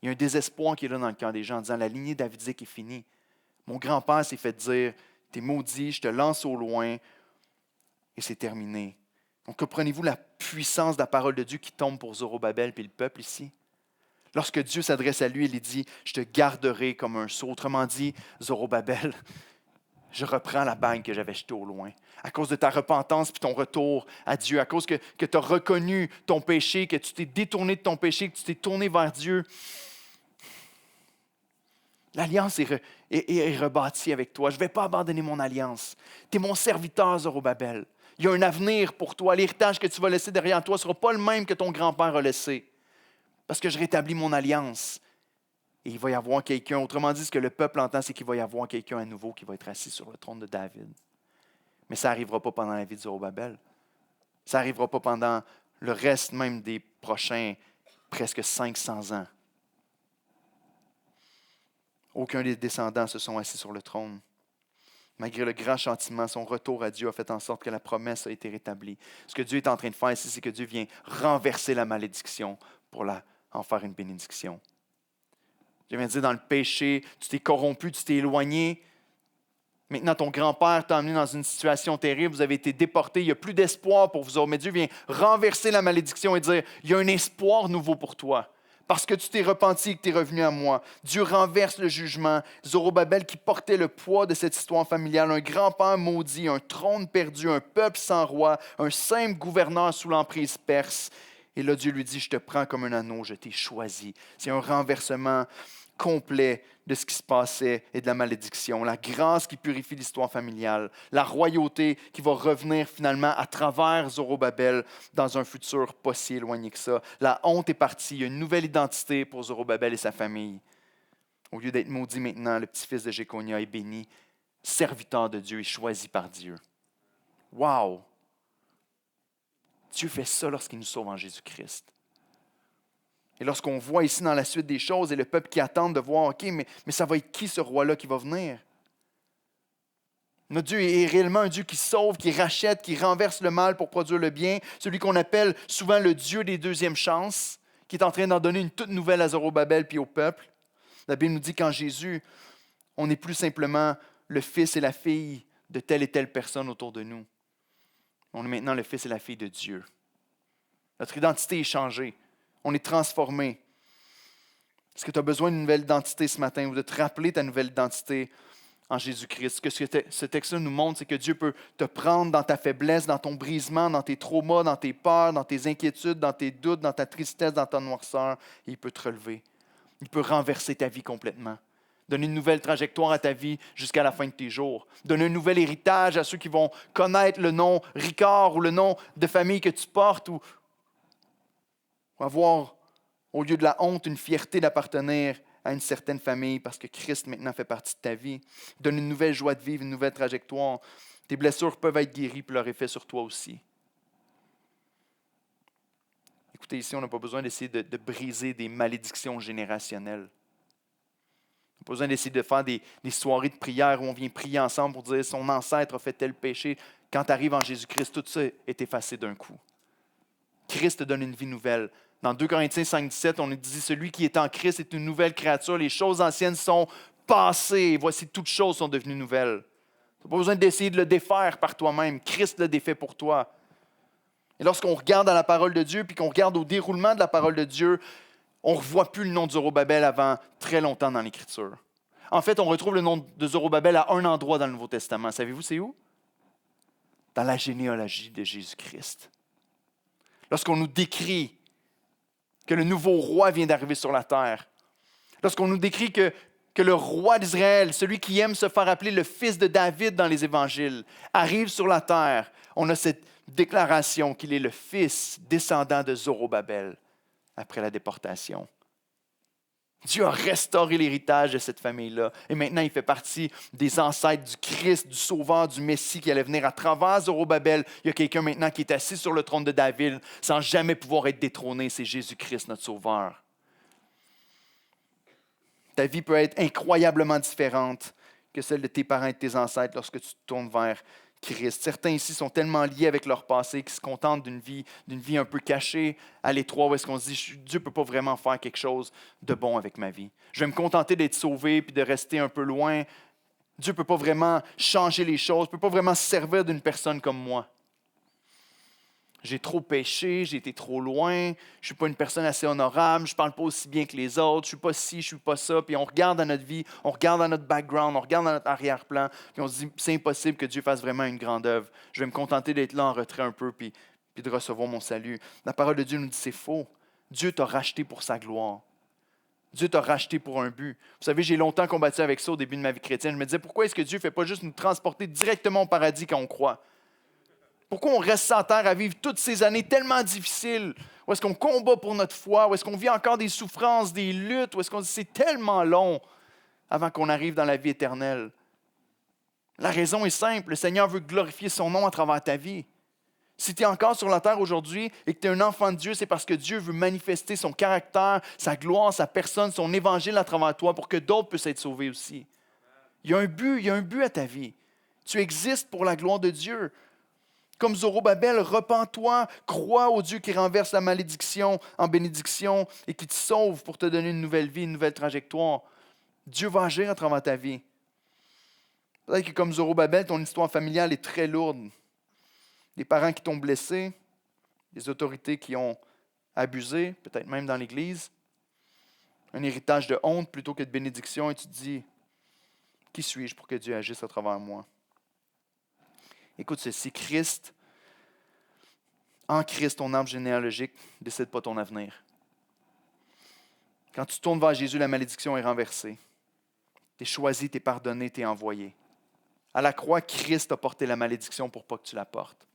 Il y a un désespoir qui est là dans le cœur des gens en disant la lignée davidique est finie. Mon grand-père s'est fait dire t'es maudit, je te lance au loin et c'est terminé. Donc, comprenez-vous la puissance de la parole de Dieu qui tombe pour Zorobabel et le peuple ici? Lorsque Dieu s'adresse à lui, il lui dit je te garderai comme un sceau. Autrement dit, Zorobabel, je reprends la bague que j'avais jetée au loin. À cause de ta repentance et ton retour à Dieu, à cause que tu as reconnu ton péché, que tu t'es détourné de ton péché, que tu t'es tourné vers Dieu, l'alliance est rebâtie avec toi. Je ne vais pas abandonner mon alliance. Tu es mon serviteur, Zorobabel. Il y a un avenir pour toi. L'héritage que tu vas laisser derrière toi ne sera pas le même que ton grand-père a laissé. Parce que je rétablis mon alliance. Et il va y avoir quelqu'un. Autrement dit, ce que le peuple entend, c'est qu'il va y avoir quelqu'un à nouveau qui va être assis sur le trône de David. Mais ça n'arrivera pas pendant la vie de Zorobabel. Ça n'arrivera pas pendant le reste même des prochains presque 500 ans. Aucun des descendants se sont assis sur le trône. Malgré le grand châtiment, son retour à Dieu a fait en sorte que la promesse a été rétablie. Ce que Dieu est en train de faire ici, c'est que Dieu vient renverser la malédiction pour en faire une bénédiction. Je viens de dire, dans le péché, tu t'es corrompu, tu t'es éloigné. Maintenant, ton grand-père t'a amené dans une situation terrible, vous avez été déporté, il n'y a plus d'espoir pour vous autres. Mais Dieu vient renverser la malédiction et dire, il y a un espoir nouveau pour toi. Parce que tu t'es repenti et que tu es revenu à moi. Dieu renverse le jugement. Zorobabel qui portait le poids de cette histoire familiale, un grand-père maudit, un trône perdu, un peuple sans roi, un simple gouverneur sous l'emprise perse. Et là, Dieu lui dit, je te prends comme un anneau, je t'ai choisi. C'est un renversement complet de ce qui se passait et de la malédiction. La grâce qui purifie l'histoire familiale. La royauté qui va revenir finalement à travers Zorobabel dans un futur pas si éloigné que ça. La honte est partie. Il y a une nouvelle identité pour Zorobabel et sa famille. Au lieu d'être maudit maintenant, le petit-fils de Jéconia est béni, serviteur de Dieu et choisi par Dieu. Wow! Dieu fait ça lorsqu'il nous sauve en Jésus-Christ. Et lorsqu'on voit ici dans la suite des choses et le peuple qui attend de voir, OK, mais ça va être qui ce roi-là qui va venir? Notre Dieu est réellement un Dieu qui sauve, qui rachète, qui renverse le mal pour produire le bien. Celui qu'on appelle souvent le Dieu des deuxièmes chances, qui est en train d'en donner une toute nouvelle à Zorobabel puis au peuple. La Bible nous dit qu'en Jésus, on n'est plus simplement le fils et la fille de telle et telle personne autour de nous. On est maintenant le fils et la fille de Dieu. Notre identité est changée. On est transformé. Est-ce que tu as besoin d'une nouvelle identité ce matin ou de te rappeler ta nouvelle identité en Jésus-Christ? Ce que ce texte-là nous montre, c'est que Dieu peut te prendre dans ta faiblesse, dans ton brisement, dans tes traumas, dans tes peurs, dans tes inquiétudes, dans tes doutes, dans ta tristesse, dans ta noirceur, et il peut te relever. Il peut renverser ta vie complètement. Donner une nouvelle trajectoire à ta vie jusqu'à la fin de tes jours. Donner un nouvel héritage à ceux qui vont connaître le nom Ricard ou le nom de famille que tu portes ou avoir, au lieu de la honte, une fierté d'appartenir à une certaine famille parce que Christ maintenant fait partie de ta vie. Donne une nouvelle joie de vivre, une nouvelle trajectoire. Tes blessures peuvent être guéries puis leur effet sur toi aussi. Écoutez, ici, on n'a pas besoin d'essayer de briser des malédictions générationnelles. On n'a pas besoin d'essayer de faire des soirées de prière où on vient prier ensemble pour dire son ancêtre a fait tel péché. Quand tu arrives en Jésus-Christ, tout ça est effacé d'un coup. Christ te donne une vie nouvelle. Dans 2 Corinthiens 5,17, on nous dit « Celui qui est en Christ est une nouvelle créature. Les choses anciennes sont passées. Voici, toutes choses sont devenues nouvelles. » Tu n'as pas besoin d'essayer de le défaire par toi-même. Christ l'a défait pour toi. Et lorsqu'on regarde à la parole de Dieu puis qu'on regarde au déroulement de la parole de Dieu, on ne revoit plus le nom de Zorobabel avant très longtemps dans l'Écriture. En fait, on retrouve le nom de Zorobabel à un endroit dans le Nouveau Testament. Savez-vous c'est où? Dans la généalogie de Jésus-Christ. Lorsqu'on nous décrit que le nouveau roi vient d'arriver sur la terre, lorsqu'on nous décrit que le roi d'Israël, celui qui aime se faire appeler le fils de David dans les évangiles, arrive sur la terre, on a cette déclaration qu'il est le fils descendant de Zorobabel. après la déportation. Dieu a restauré l'héritage de cette famille-là. Et maintenant, il fait partie des ancêtres du Christ, du Sauveur, du Messie qui allait venir à travers Zorobabel. Il y a quelqu'un maintenant qui est assis sur le trône de David sans jamais pouvoir être détrôné. C'est Jésus-Christ, notre Sauveur. Ta vie peut être incroyablement différente que celle de tes parents et de tes ancêtres lorsque tu te tournes vers Christ. Certains ici sont tellement liés avec leur passé qu'ils se contentent d'une vie un peu cachée, à l'étroit, où est-ce qu'on se dit, Dieu ne peut pas vraiment faire quelque chose de bon avec ma vie. Je vais me contenter d'être sauvé puis de rester un peu loin. Dieu ne peut pas vraiment changer les choses, ne peut pas vraiment se servir d'une personne comme moi. J'ai trop péché, j'ai été trop loin, je ne suis pas une personne assez honorable, je ne parle pas aussi bien que les autres, je ne suis pas ci, je ne suis pas ça. Puis on regarde dans notre vie, on regarde dans notre background, on regarde dans notre arrière-plan, puis on se dit, c'est impossible que Dieu fasse vraiment une grande œuvre. Je vais me contenter d'être là en retrait un peu, puis de recevoir mon salut. La parole de Dieu nous dit, c'est faux. Dieu t'a racheté pour sa gloire. Dieu t'a racheté pour un but. Vous savez, j'ai longtemps combattu avec ça au début de ma vie chrétienne. Je me disais, pourquoi est-ce que Dieu ne fait pas juste nous transporter directement au paradis quand on croit? Pourquoi on reste sur terre à vivre toutes ces années tellement difficiles? Où est-ce qu'on combat pour notre foi? Où est-ce qu'on vit encore des souffrances, des luttes? Où est-ce qu'on dit c'est tellement long avant qu'on arrive dans la vie éternelle? La raison est simple. Le Seigneur veut glorifier son nom à travers ta vie. Si tu es encore sur la terre aujourd'hui et que tu es un enfant de Dieu, c'est parce que Dieu veut manifester son caractère, sa gloire, sa personne, son évangile à travers toi pour que d'autres puissent être sauvés aussi. Il y a un but à ta vie. Tu existes pour la gloire de Dieu. Comme Zorobabel, repens-toi, crois au Dieu qui renverse la malédiction en bénédiction et qui te sauve pour te donner une nouvelle vie, une nouvelle trajectoire. Dieu va agir à travers ta vie. Peut-être que comme Zorobabel, ton histoire familiale est très lourde. Des parents qui t'ont blessé, des autorités qui ont abusé, peut-être même dans l'Église. Un héritage de honte plutôt que de bénédiction et tu te dis, qui suis-je pour que Dieu agisse à travers moi? Écoute ceci, en Christ, ton arbre généalogique ne décide pas ton avenir. Quand tu tournes vers Jésus, la malédiction est renversée. Tu es choisi, tu es pardonné, tu es envoyé. À la croix, Christ a porté la malédiction pour pas que tu la portes.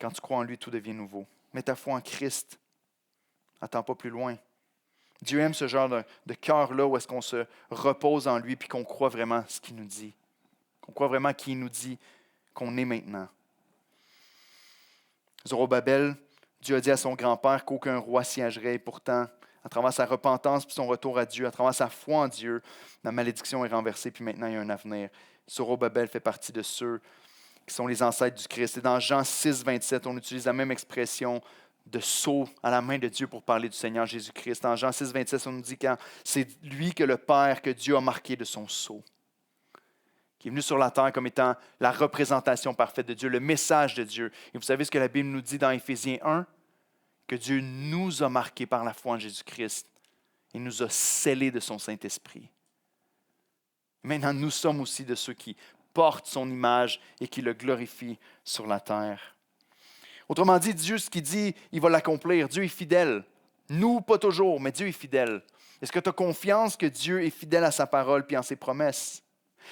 Quand tu crois en lui, tout devient nouveau. Mets ta foi en Christ. Attends pas plus loin. Dieu aime ce genre de cœur-là où est-ce qu'on se repose en lui puis qu'on croit vraiment ce qu'il nous dit. Qu'on croit vraiment qu'il nous dit qu'on est maintenant. Zorobabel, Dieu a dit à son grand-père qu'aucun roi siégerait et pourtant, à travers sa repentance puis son retour à Dieu, à travers sa foi en Dieu, la malédiction est renversée puis maintenant il y a un avenir. Zorobabel fait partie de ceux qui sont les ancêtres du Christ. Et dans Jean 6, 27, on utilise la même expression de sceau à la main de Dieu pour parler du Seigneur Jésus-Christ. Dans Jean 6, 27, on nous dit quand c'est lui que le Père, que Dieu a marqué de son sceau, qui est venu sur la terre comme étant la représentation parfaite de Dieu, le message de Dieu. Et vous savez ce que la Bible nous dit dans Éphésiens 1? Que Dieu nous a marqués par la foi en Jésus-Christ. Il nous a scellés de son Saint-Esprit. Maintenant, nous sommes aussi de ceux qui portent son image et qui le glorifient sur la terre. Autrement dit, Dieu, ce qu'il dit, il va l'accomplir. Dieu est fidèle. Nous, pas toujours, mais Dieu est fidèle. Est-ce que tu as confiance que Dieu est fidèle à sa parole et en ses promesses?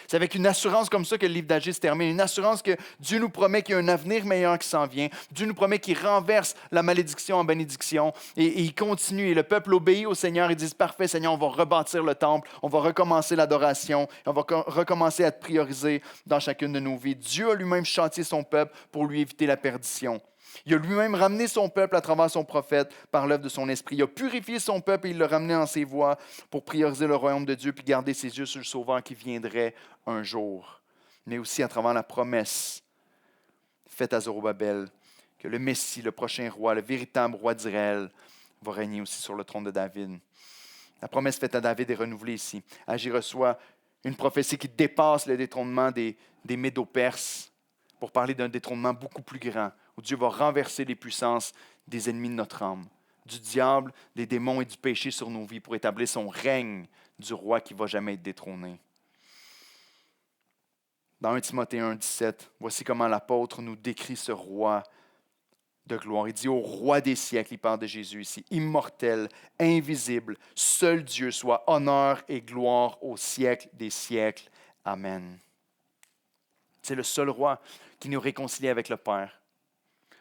C'est avec une assurance comme ça que le livre d'Agé se termine. Une assurance que Dieu nous promet qu'il y a un avenir meilleur qui s'en vient. Dieu nous promet qu'il renverse la malédiction en bénédiction. Et il continue. Et le peuple obéit au Seigneur. Ils disent, parfait Seigneur, on va rebâtir le temple. On va recommencer l'adoration. On va recommencer à te prioriser dans chacune de nos vies. Dieu a lui-même châtié son peuple pour lui éviter la perdition. Il a lui-même ramené son peuple à travers son prophète par l'œuvre de son esprit. Il a purifié son peuple et il l'a ramené dans ses voies pour prioriser le royaume de Dieu puis garder ses yeux sur le Sauveur qui viendrait un jour. Mais aussi à travers la promesse faite à Zorobabel que le Messie, le prochain roi, le véritable roi d'Israël, va régner aussi sur le trône de David. La promesse faite à David est renouvelée ici. Agé reçoit une prophétie qui dépasse le détrônement des Médo-Perses pour parler d'un détrônement beaucoup plus grand, où Dieu va renverser les puissances des ennemis de notre âme, du diable, des démons et du péché sur nos vies pour établir son règne du roi qui ne va jamais être détrôné. Dans 1 Timothée 1, 17, voici comment l'apôtre nous décrit ce roi de gloire. Il dit au roi des siècles, il parle de Jésus ici, immortel, invisible, seul Dieu soit honneur et gloire au siècle des siècles. Amen. C'est le seul roi qui nous réconcilie avec le Père.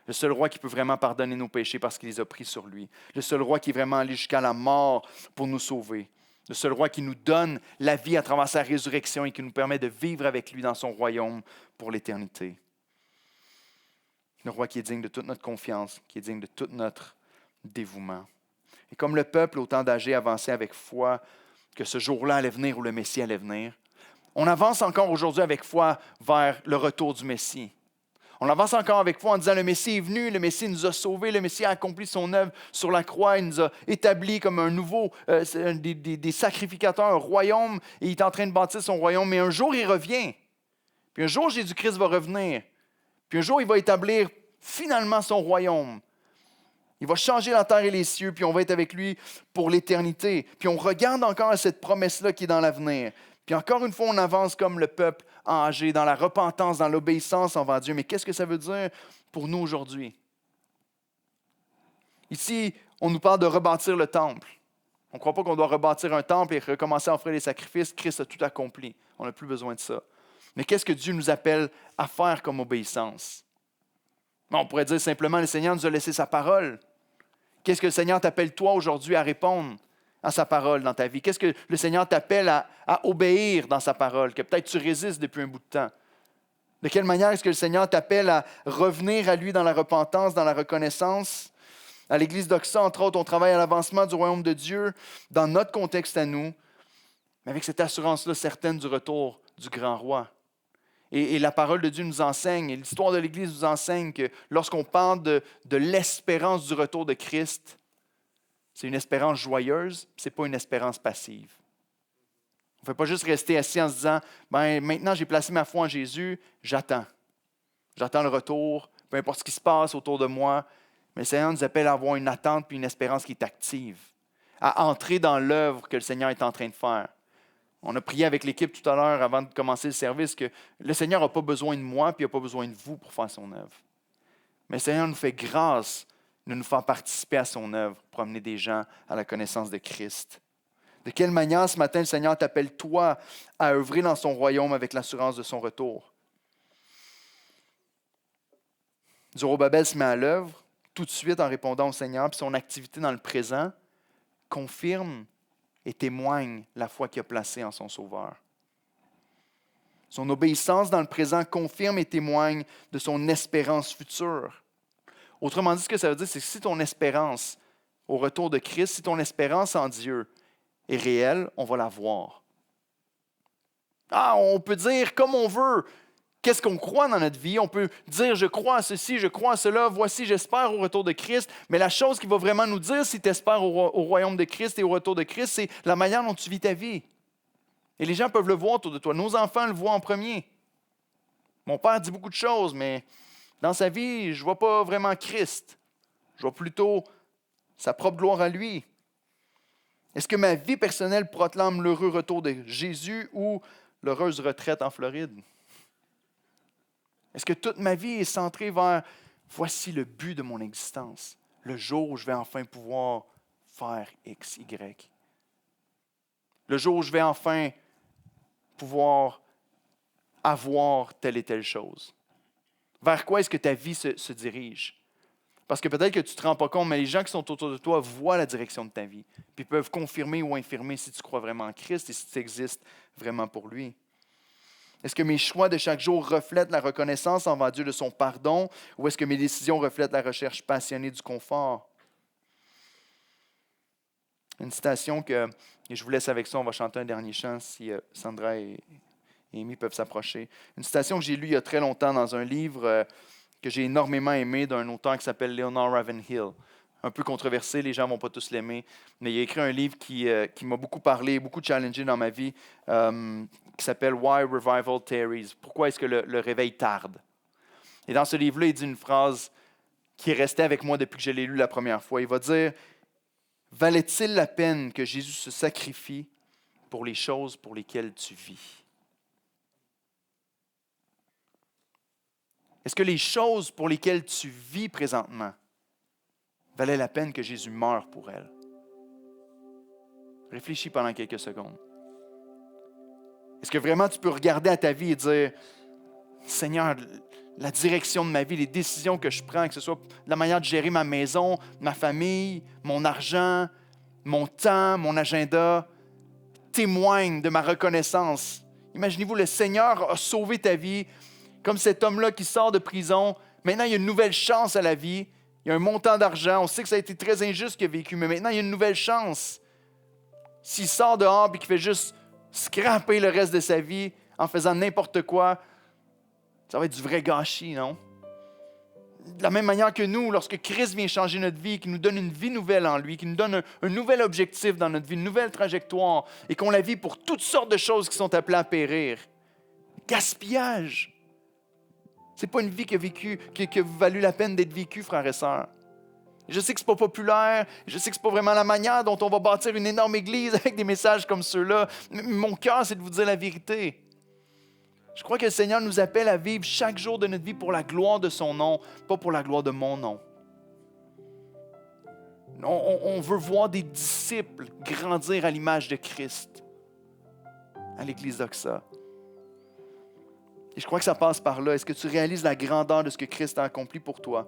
Le seul roi qui peut vraiment pardonner nos péchés parce qu'il les a pris sur lui. Le seul roi qui est vraiment allé jusqu'à la mort pour nous sauver. Le seul roi qui nous donne la vie à travers sa résurrection et qui nous permet de vivre avec lui dans son royaume pour l'éternité. Le roi qui est digne de toute notre confiance, qui est digne de tout notre dévouement. Et comme le peuple au temps d'Agé avançait avec foi que ce jour-là allait venir où le Messie allait venir, on avance encore aujourd'hui avec foi vers le retour du Messie. On avance encore avec foi en disant le Messie est venu, le Messie nous a sauvés, le Messie a accompli son œuvre sur la croix, il nous a établis comme un nouveau, des sacrificateurs, un royaume, et il est en train de bâtir son royaume. Mais un jour, il revient. Puis un jour, Jésus-Christ va revenir. Puis un jour, il va établir finalement son royaume. Il va changer la terre et les cieux, puis on va être avec lui pour l'éternité. Puis on regarde encore à cette promesse-là qui est dans l'avenir. Puis encore une fois, on avance comme le peuple âgé, dans la repentance, dans l'obéissance envers Dieu. Mais qu'est-ce que ça veut dire pour nous aujourd'hui? Ici, on nous parle de rebâtir le temple. On ne croit pas qu'on doit rebâtir un temple et recommencer à offrir les sacrifices. Christ a tout accompli. On n'a plus besoin de ça. Mais qu'est-ce que Dieu nous appelle à faire comme obéissance? On pourrait dire simplement, le Seigneur nous a laissé sa parole. Qu'est-ce que le Seigneur t'appelle toi aujourd'hui à répondre à sa parole dans ta vie? Qu'est-ce que le Seigneur t'appelle à obéir dans sa parole, que peut-être tu résistes depuis un bout de temps? De quelle manière est-ce que le Seigneur t'appelle à revenir à lui dans la repentance, dans la reconnaissance? À l'Église d'Oxa, entre autres, on travaille à l'avancement du royaume de Dieu dans notre contexte à nous, mais avec cette assurance-là certaine du retour du grand roi. Et la parole de Dieu nous enseigne, et l'histoire de l'Église nous enseigne que lorsqu'on parle de l'espérance du retour de Christ, c'est une espérance joyeuse, ce n'est pas une espérance passive. On ne fait pas juste rester assis en se disant maintenant j'ai placé ma foi en Jésus, j'attends. J'attends le retour, peu importe ce qui se passe autour de moi. Mais le Seigneur nous appelle à avoir une attente puis une espérance qui est active, à entrer dans l'œuvre que le Seigneur est en train de faire. On a prié avec l'équipe tout à l'heure avant de commencer le service que le Seigneur n'a pas besoin de moi puis il n'a pas besoin de vous pour faire son œuvre. Mais le Seigneur nous fait grâce de nous faire participer à son œuvre pour amener des gens à la connaissance de Christ. De quelle manière ce matin le Seigneur t'appelle toi à œuvrer dans son royaume avec l'assurance de son retour? Zorobabel se met à l'œuvre tout de suite en répondant au Seigneur, puis son activité dans le présent confirme et témoigne la foi qu'il a placée en son Sauveur. Son obéissance dans le présent confirme et témoigne de son espérance future. Autrement dit, ce que ça veut dire, c'est que si ton espérance au retour de Christ, si ton espérance en Dieu est réelle, on va la voir. On peut dire comme on veut qu'est-ce qu'on croit dans notre vie. On peut dire, je crois à ceci, je crois à cela, voici, j'espère au retour de Christ. Mais la chose qui va vraiment nous dire si tu espères au royaume de Christ et au retour de Christ, c'est la manière dont tu vis ta vie. Et les gens peuvent le voir autour de toi. Nos enfants le voient en premier. Mon père dit beaucoup de choses, mais dans sa vie, je ne vois pas vraiment Christ. Je vois plutôt sa propre gloire à lui. Est-ce que ma vie personnelle proclame l'heureux retour de Jésus ou l'heureuse retraite en Floride? Est-ce que toute ma vie est centrée vers voici le but de mon existence, le jour où je vais enfin pouvoir faire X, Y? Le jour où je vais enfin pouvoir avoir telle et telle chose. Vers quoi est-ce que ta vie se dirige? Parce que peut-être que tu ne te rends pas compte, mais les gens qui sont autour de toi voient la direction de ta vie. Puis peuvent confirmer ou infirmer si tu crois vraiment en Christ et si tu existes vraiment pour lui. Est-ce que mes choix de chaque jour reflètent la reconnaissance envers Dieu de son pardon ou est-ce que mes décisions reflètent la recherche passionnée du confort? Une citation et je vous laisse avec ça, on va chanter un dernier chant si Sandra et Amy peuvent s'approcher. Une citation que j'ai lue il y a très longtemps dans un livre que j'ai énormément aimé d'un auteur qui s'appelle Leonard Ravenhill. Un peu controversé, les gens ne vont pas tous l'aimer, mais il a écrit un livre qui m'a beaucoup parlé, beaucoup challengé dans ma vie, qui s'appelle Why Revival Tarries. Pourquoi est-ce que le réveil tarde? Et dans ce livre-là, il dit une phrase qui est restée avec moi depuis que je l'ai lu la première fois. Il va dire « Valait-il la peine que Jésus se sacrifie pour les choses pour lesquelles tu vis? » Est-ce que les choses pour lesquelles tu vis présentement valaient la peine que Jésus meure pour elles? Réfléchis pendant quelques secondes. Est-ce que vraiment tu peux regarder à ta vie et dire « Seigneur, la direction de ma vie, les décisions que je prends, que ce soit la manière de gérer ma maison, ma famille, mon argent, mon temps, mon agenda, témoignent de ma reconnaissance. Imaginez-vous, le Seigneur a sauvé ta vie, comme cet homme-là qui sort de prison. Maintenant, il y a une nouvelle chance à la vie. Il y a un montant d'argent. On sait que ça a été très injuste qu'il a vécu, mais maintenant, il y a une nouvelle chance. S'il sort dehors et qu'il fait juste scraper le reste de sa vie en faisant n'importe quoi, ça va être du vrai gâchis, non? De la même manière que nous, lorsque Christ vient changer notre vie, qui nous donne une vie nouvelle en lui, qui nous donne un nouvel objectif dans notre vie, une nouvelle trajectoire, et qu'on la vit pour toutes sortes de choses qui sont appelées à périr. Gaspillage. Ce n'est pas une vie qui a valu la peine d'être vécue, frères et sœurs. Je sais que ce n'est pas populaire, je sais que ce n'est pas vraiment la manière dont on va bâtir une énorme église avec des messages comme ceux-là. Mais mon cœur, c'est de vous dire la vérité. Je crois que le Seigneur nous appelle à vivre chaque jour de notre vie pour la gloire de son nom, pas pour la gloire de mon nom. On veut voir des disciples grandir à l'image de Christ à l'Église d'Oxa. Et je crois que ça passe par là. Est-ce que tu réalises la grandeur de ce que Christ a accompli pour toi?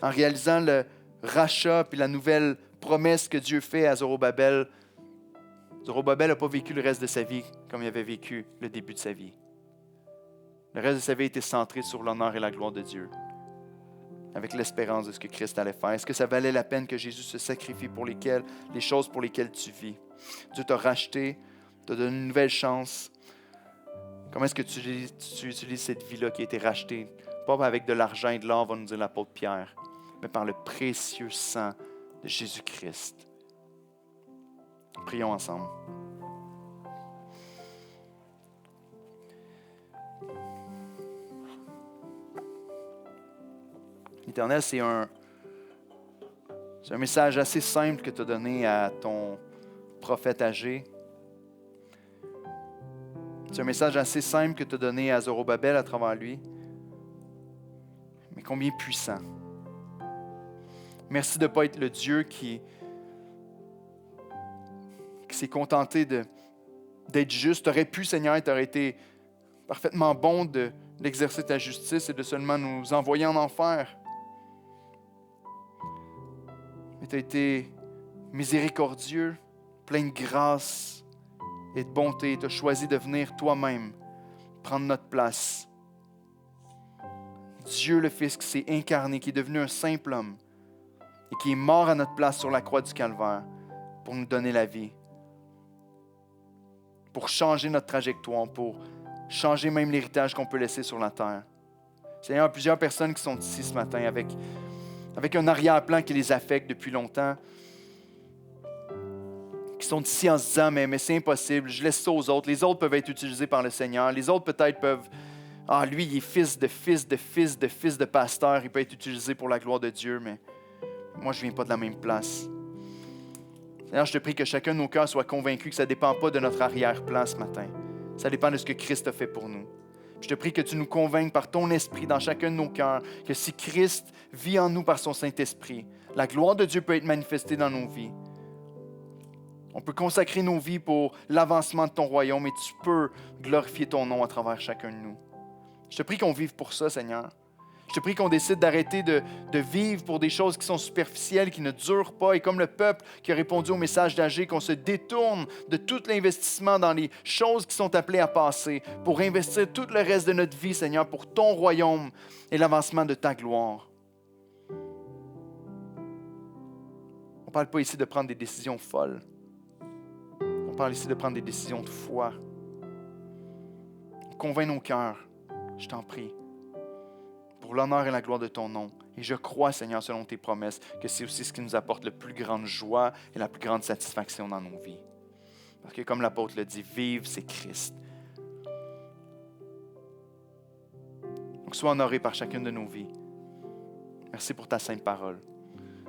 En réalisant le rachat et la nouvelle promesse que Dieu fait à Zorobabel, Zorobabel n'a pas vécu le reste de sa vie comme il avait vécu le début de sa vie. Le reste de sa vie était centré sur l'honneur et la gloire de Dieu, avec l'espérance de ce que Christ allait faire. Est-ce que ça valait la peine que Jésus se sacrifie pour les choses pour lesquelles tu vis? Dieu t'a racheté, t'a donné une nouvelle chance. Comment est-ce que tu utilises cette vie-là qui a été rachetée? Pas avec de l'argent et de l'or, va nous dire l'apôtre Pierre, mais par le précieux sang de Jésus-Christ. Prions ensemble. L'Éternel, c'est un message assez simple que tu as donné à ton prophète Agé. C'est un message assez simple que tu as donné à Zorobabel à travers lui, mais combien puissant. Merci de ne pas être le Dieu qui s'est contenté d'être juste. Tu aurais pu, Seigneur, tu aurais été parfaitement bon d'exercer ta justice et de seulement nous envoyer en enfer. Mais tu as été miséricordieux, plein de grâce et de bonté. Tu as choisi de venir toi-même prendre notre place. Dieu le Fils qui s'est incarné, qui est devenu un simple homme et qui est mort à notre place sur la croix du Calvaire pour nous donner la vie, pour changer notre trajectoire, pour changer même l'héritage qu'on peut laisser sur la terre. Seigneur, il y a plusieurs personnes qui sont ici ce matin avec un arrière-plan qui les affecte depuis longtemps, qui sont ici en se disant, mais c'est impossible, je laisse ça aux autres. Les autres peuvent être utilisés par le Seigneur. Les autres peut-être peuvent, lui, il est fils de pasteur, il peut être utilisé pour la gloire de Dieu, mais moi, je ne viens pas de la même place. Seigneur, je te prie que chacun de nos cœurs soit convaincu que ça ne dépend pas de notre arrière-plan ce matin. Ça dépend de ce que Christ a fait pour nous. Je te prie que tu nous convainques par ton esprit dans chacun de nos cœurs que si Christ vit en nous par son Saint-Esprit, la gloire de Dieu peut être manifestée dans nos vies. On peut consacrer nos vies pour l'avancement de ton royaume et tu peux glorifier ton nom à travers chacun de nous. Je te prie qu'on vive pour ça, Seigneur. Je te prie qu'on décide d'arrêter de vivre pour des choses qui sont superficielles, qui ne durent pas. Et comme le peuple qui a répondu au message d'Agé, qu'on se détourne de tout l'investissement dans les choses qui sont appelées à passer pour investir tout le reste de notre vie, Seigneur, pour ton royaume et l'avancement de ta gloire. On ne parle pas ici de prendre des décisions folles. On parle ici de prendre des décisions de foi. Convainc nos cœurs, je t'en prie, pour l'honneur et la gloire de ton nom. Et je crois, Seigneur, selon tes promesses, que c'est aussi ce qui nous apporte la plus grande joie et la plus grande satisfaction dans nos vies. Parce que comme l'apôtre le dit, vivre, c'est Christ. Donc sois honoré par chacune de nos vies. Merci pour ta sainte parole.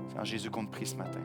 C'est en Jésus qu'on te prie ce matin.